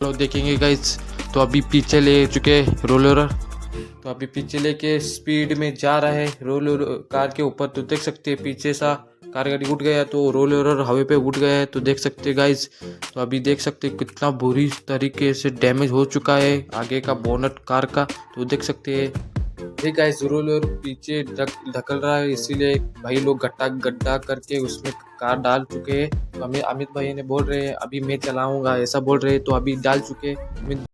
लोग देखेंगे गाइस। तो अभी पीछे ले चुके रोलर, तो अभी पीछे लेके स्पीड में जा रहा है रोलर कार के ऊपर। तो देख सकते हैं पीछे सा कार गाड़ी उठ गया, तो रोलर हवा पे उठ गया है। तो देख सकते हैं गाइस। तो अभी देख सकते हैं कितना बुरी तरीके से डैमेज हो चुका है आगे का बोनट कार का। तो देख सकते हैं ये गाइस रोलर पीछे धकल रहा है, इसीलिए भाई लोग गड्ढा गड्ढा करके उसमें कार डाल चुके हैं। तो हमें अमित भाई ने बोल रहे हैं अभी मैं चलाऊंगा, ऐसा बोल रहे हैं। तो अभी डाल चुके हैं।